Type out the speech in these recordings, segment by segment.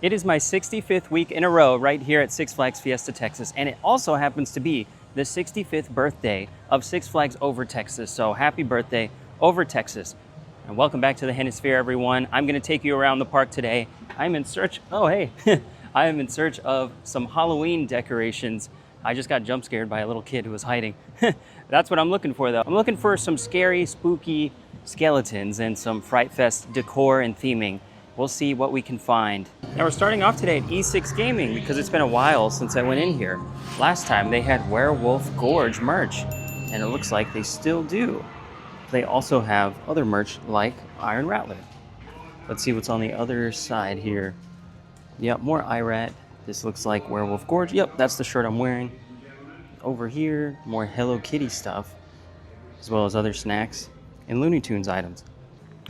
It is my 65th week in a row right here at Six Flags Fiesta, Texas, and it also happens to be the 65th birthday of Six Flags Over Texas. So happy birthday, Over Texas. And welcome back to the Hennisphere, everyone. I'm gonna take you around the park today. I'm in search, I am in search of some Halloween decorations. I just got jump scared by a little kid who was hiding. That's what I'm looking for though. I'm looking for some scary, spooky skeletons and some Fright Fest decor and theming. We'll see what we can find. Now we're starting off today at E6 Gaming because it's been a while since I went in here. Last time they had Werewolf Gorge merch, and it looks like they still do. They also have other merch like Iron Rattler. Let's see what's on the other side here. Yep, more IRAT. This looks like Werewolf Gorge. Yep, that's the shirt I'm wearing. Over here, more Hello Kitty stuff, as well as other snacks and Looney Tunes items.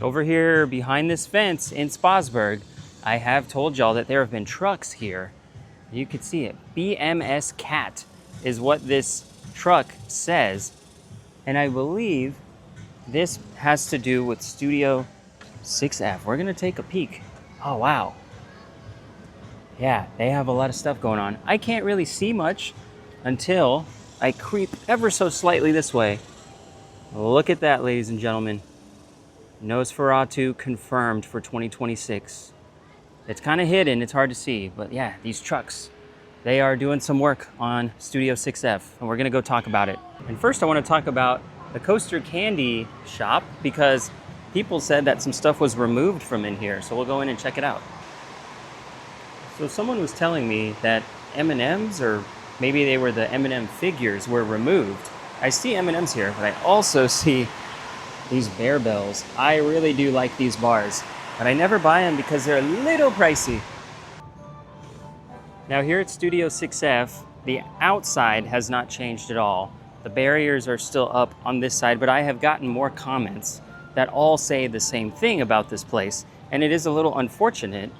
Over here behind this fence in Sposburg, I have told y'all that there have been trucks here. You can see it. BMS Cat is what this truck says. And I believe this has to do with Studio 6F. We're gonna take a peek. Oh, wow. Yeah, they have a lot of stuff going on. I can't really see much until I creep ever so slightly this way. Look at that, ladies and gentlemen. Nosferatu confirmed for 2026. It's kind of hidden, it's hard to see, but yeah, these trucks, they are doing some work on Studio 6F, and we're gonna go talk about it. And first I wanna talk about the Coaster Candy shop because people said that some stuff was removed from in here, so we'll go in and check it out. So someone was telling me that M&Ms, or maybe they were the M&M figures, were removed. I see M&Ms here, but I also see these bear bells. I really do like these bars, but I never buy them because they're a little pricey. Now here at Studio 6F, the outside has not changed at all. The barriers are still up on this side, but I have gotten more comments that all say the same thing about this place. And it is a little unfortunate,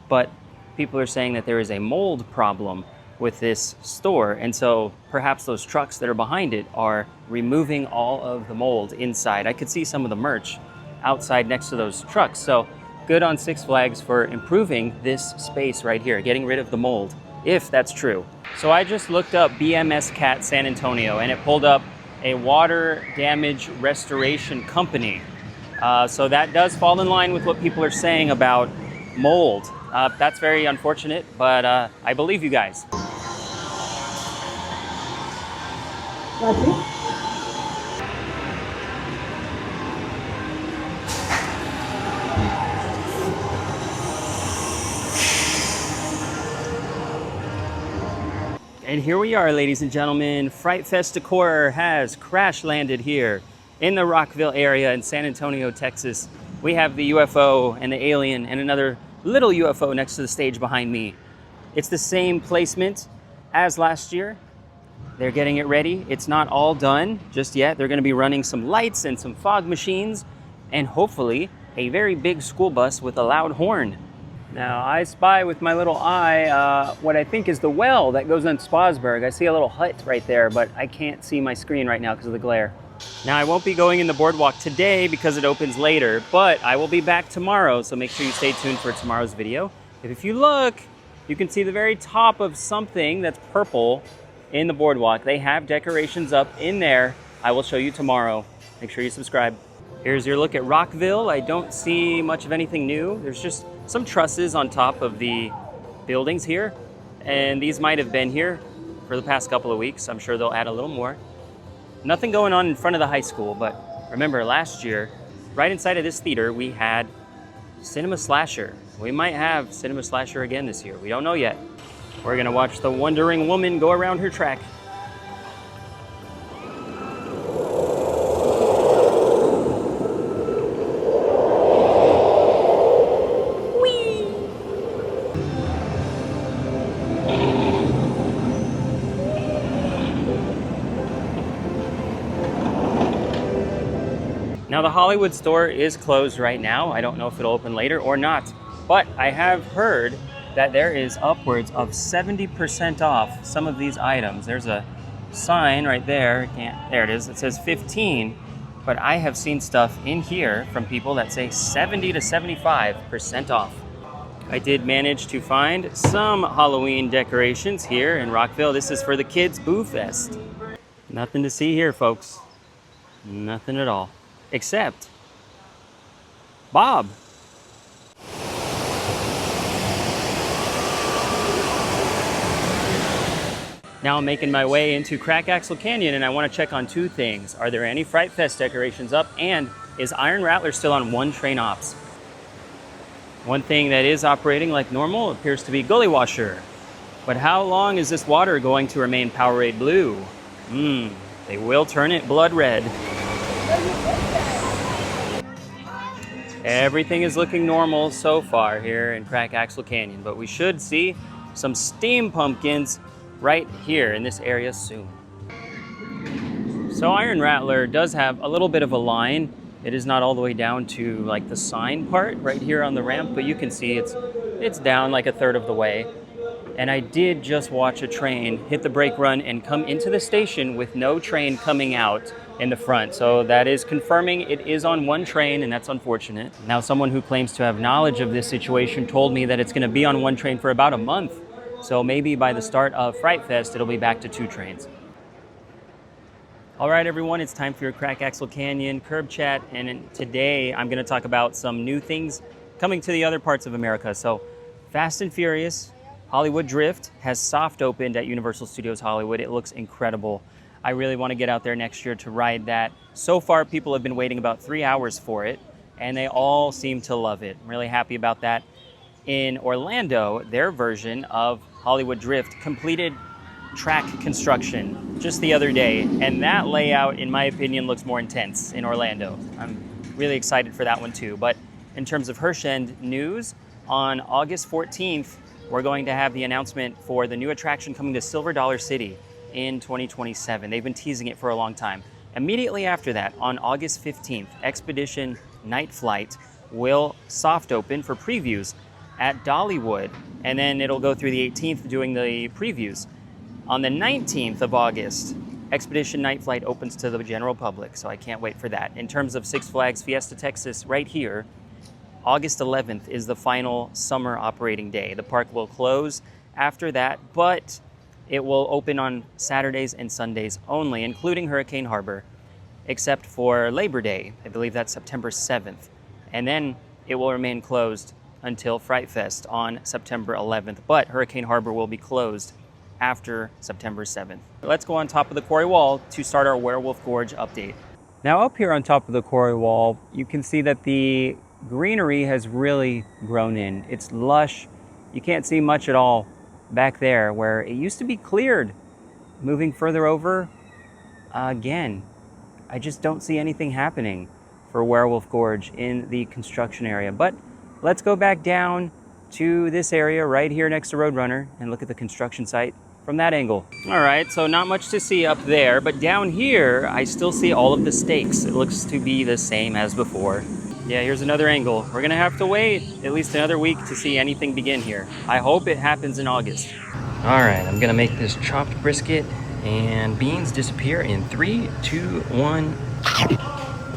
but people are saying that there is a mold problem with this store, and so perhaps those trucks that are behind it are removing all of the mold inside. I could see some of the merch outside next to those trucks, so good on Six Flags for improving this space right here, getting rid of the mold, if that's true. So I just looked up BMS Cat San Antonio, and it pulled up a water damage restoration company. So that does fall in line with what people are saying about mold. That's very unfortunate, but I believe you guys. And here we are, ladies and gentlemen. Fright Fest decor has crash landed here in the Rockville area in San Antonio, Texas. We have the UFO and the alien and another little UFO next to the stage behind me. It's the same placement as last year. They're getting it ready. It's not all done just yet. They're gonna be running some lights and some fog machines and hopefully a very big school bus with a loud horn. Now I spy with my little eye what I think is the well that goes on Sposburg. I see a little hut right there, but I can't see my screen right now because of the glare. Now I won't be going in the boardwalk today because it opens later, but I will be back tomorrow, so make sure you stay tuned for tomorrow's video. If you look, you can see the very top of something that's purple in the boardwalk. They have decorations up in there. I will show you tomorrow. Make sure you subscribe. Here's your look at Rockville. I don't see much of anything new. There's just some trusses on top of the buildings here, and these might have been here for the past couple of weeks. I'm sure they'll add a little more. Nothing going on in front of the high school, but remember last year, right inside of this theater, we had Cinema Slasher. We might have Cinema Slasher again this year. We don't know yet. We're gonna watch the Wandering Woman go around her track. Now the Hollywood store is closed right now. I don't know if it'll open later or not, but I have heard that there is upwards of 70% off some of these items. There's a sign right there, there it is, it says 15, but I have seen stuff in here from people that say 70 to 75% off. I did manage to find some Halloween decorations here in Rockville. This is for the kids' Boo Fest. Nothing to see here, folks. Nothing at all. Except Bob. Now I'm making my way into Crack Axle Canyon, and I want to check on two things. Are there any Fright Fest decorations up? And is Iron Rattler still on one train ops? One thing that is operating like normal appears to be Gully Washer. But how long is this water going to remain Powerade blue? They will turn it blood red. Everything is looking normal so far here in Crack Axle Canyon, but we should see some steam pumpkins right here in this area soon. So Iron Rattler does have a little bit of a line. It is not all the way down to like the sign part right here on the ramp, but you can see it's down like a third of the way. And I did just watch a train hit the brake run and come into the station with no train coming out in the front. So that is confirming it is on one train, and that's unfortunate. Now, someone who claims to have knowledge of this situation told me that it's going to be on one train for about a month. So maybe by the start of Fright Fest, it'll be back to two trains. All right, everyone, it's time for your Crack Axle Canyon Curb Chat. And today I'm going to talk about some new things coming to the other parts of America. So Fast and Furious Hollywood Drift has soft opened at Universal Studios Hollywood. It looks incredible. I really want to get out there next year to ride that. So far, people have been waiting about 3 hours for it, and they all seem to love it. I'm really happy about that. In Orlando, their version of Hollywood Drift completed track construction just the other day, and that layout, in my opinion, looks more intense in Orlando. I'm really excited for that one too. But in terms of Hirschend news, on August 14th, we're going to have the announcement for the new attraction coming to Silver Dollar City in 2027. They've been teasing it for a long time. Immediately after that, on August 15th, Expedition Night Flight will soft open for previews at Dollywood, and then it'll go through the 18th doing the previews. On the 19th of August, Expedition Night Flight opens to the general public, so I can't wait for that. In terms of Six Flags Fiesta Texas, right here, August 11th is the final summer operating day. The park will close after that, but it will open on Saturdays and Sundays only, including Hurricane Harbor, except for Labor Day. I believe that's September 7th. And then it will remain closed until Fright Fest on September 11th, but Hurricane Harbor will be closed after September 7th. Let's go on top of the quarry wall to start our Werewolf Gorge update. Now up here on top of the quarry wall, you can see that the greenery has really grown in. It's lush. You can't see much at all back there where it used to be cleared. Moving further over, again, I just don't see anything happening for Werewolf Gorge in the construction area. But let's go back down to this area right here next to Roadrunner and look at the construction site from that angle. All right, so not much to see up there, but down here, I still see all of the stakes. It looks to be the same as before. Yeah, here's another angle. We're gonna have to wait at least another week to see anything begin here. I hope it happens in August. All right, I'm gonna make this chopped brisket, and beans disappear in 3, 2, 1.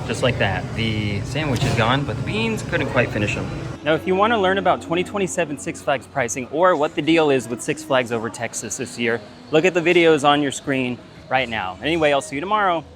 Just like that. The sandwich is gone, but the beans couldn't quite finish them. Now, if you want to learn about 2027 Six Flags pricing or what the deal is with Six Flags over Texas this year, look at the videos on your screen right now. Anyway, I'll see you tomorrow.